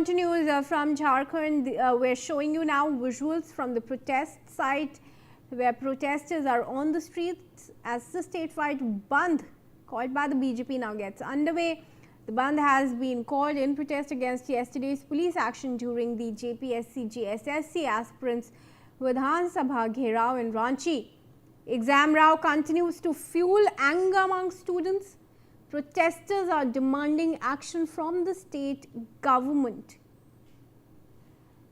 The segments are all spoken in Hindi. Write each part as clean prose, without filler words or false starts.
continues from Jharkhand. We're showing you now visuals from the protest site where protesters are on the streets as the statewide Bandh called by the BJP now gets underway. The Bandh has been called in protest against yesterday's police action during the JPSC JSSC aspirants Vidhan Sabha Gherao in Ranchi. Exam row continues to fuel anger among students. Protesters are demanding action from the state government.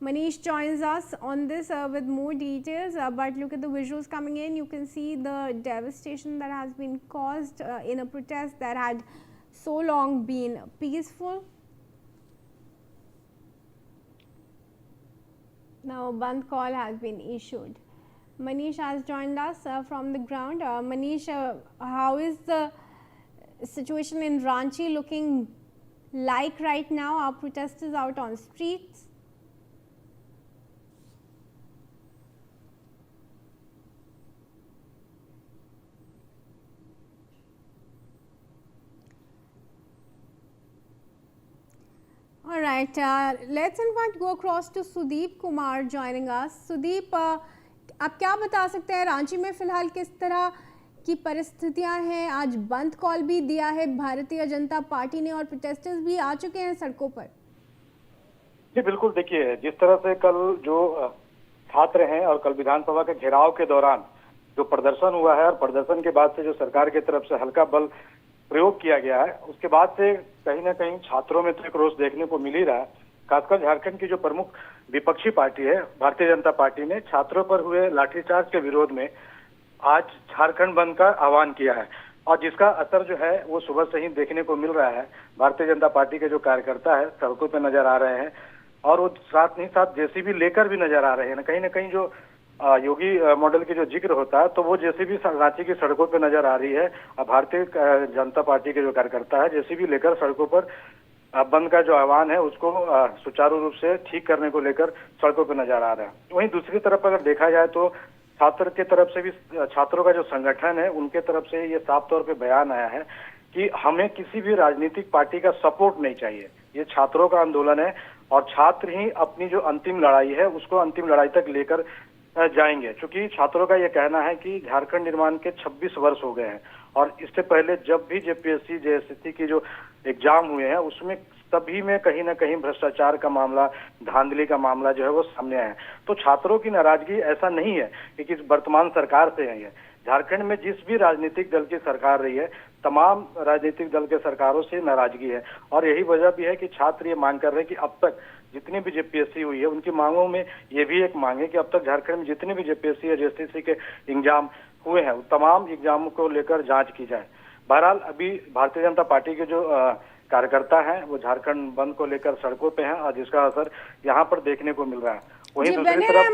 Manish joins us on this with more details, but look at the visuals coming in. You can see the devastation that has been caused in a protest that had so long been peaceful. Now, a Bandh call has been issued. Manish has joined us from the ground. Manish, how is the situation in Ranchi looking like right now? Are protesters out on streets? All right, let's in fact go across to Sudeep Kumar joining us. Sudeep, आप क्या बता सकते हैं रांची में फिलहाल किस तरह की परिस्थितियां हैं? आज बंद कॉल भी दिया है भारतीय जनता पार्टी ने और प्रोटेस्टर्स भी आ चुके हैं सड़कों पर। जी बिल्कुल, देखिए जिस तरह से कल जो छात्र हैं और कल विधानसभा के घेराव के दौरान जो प्रदर्शन हुआ है और प्रदर्शन के बाद से जो सरकार की तरफ से हल्का बल प्रयोग किया गया है, उसके बाद से कहीं ना कहीं छात्रों में तो एक रोष देखने को मिल ही रहा है। खासकर झारखंड की जो प्रमुख विपक्षी पार्टी है भारतीय जनता पार्टी ने छात्रों पर हुए लाठीचार्ज के विरोध में आज झारखंड बंद का आह्वान किया है और जिसका असर जो है वो सुबह से ही देखने को मिल रहा है। भारतीय जनता पार्टी के जो कार्यकर्ता है सड़कों पे नजर आ रहे हैं और वो साथ ही साथ जेसीबी लेकर भी नजर आ रहे हैं। कहीं ना कहीं जो योगी मॉडल की जो जिक्र होता है तो वो जेसीबी रांची की सड़कों पे नजर आ रही है। भारतीय जनता पार्टी के जो कार्यकर्ता है जेसीबी लेकर सड़कों पर बंद का जो आह्वान है उसको सुचारू रूप से ठीक करने को लेकर सड़कों पर नजर आ रहा है। वहीं दूसरी तरफ अगर देखा जाए तो छात्र के तरफ से भी, छात्रों का जो संगठन है उनके तरफ से ये साफ तौर पे बयान आया है कि हमें किसी भी राजनीतिक पार्टी का सपोर्ट नहीं चाहिए। ये छात्रों का आंदोलन है और छात्र ही अपनी जो अंतिम लड़ाई है उसको अंतिम लड़ाई तक लेकर जाएंगे। क्योंकि छात्रों का ये कहना है कि झारखंड निर्माण के 26 वर्ष हो गए हैं और इससे पहले जब भी जेपीएससी जेएसएससी की जो एग्जाम हुए हैं उसमें सभी में कहीं ना कहीं भ्रष्टाचार का मामला, धांधली का मामला जो है वो सामने आया है। तो छात्रों की नाराजगी ऐसा नहीं है कि किस वर्तमान सरकार से है। झारखंड में जिस भी राजनीतिक दल की सरकार रही है तमाम राजनीतिक दल के सरकारों से नाराजगी है और यही वजह भी है कि छात्र ये मांग कर रहे हैं कि अब तक जितनी भी जेपीएससी हुई है उनकी मांगों में ये भी एक मांग है कि अब तक झारखंड में जितने भी जेपीएससी या जेएसएससी के एग्जाम हुए हैं तमाम एग्जामों को लेकर जांच की जाए। बहरहाल अभी भारतीय जनता पार्टी के जो कार्यकर्ता हैं वो झारखंड बंद को लेकर सड़कों पे हैं और जिसका असर यहाँ पर देखने को मिल रहा है। वहीं दूसरी तरफ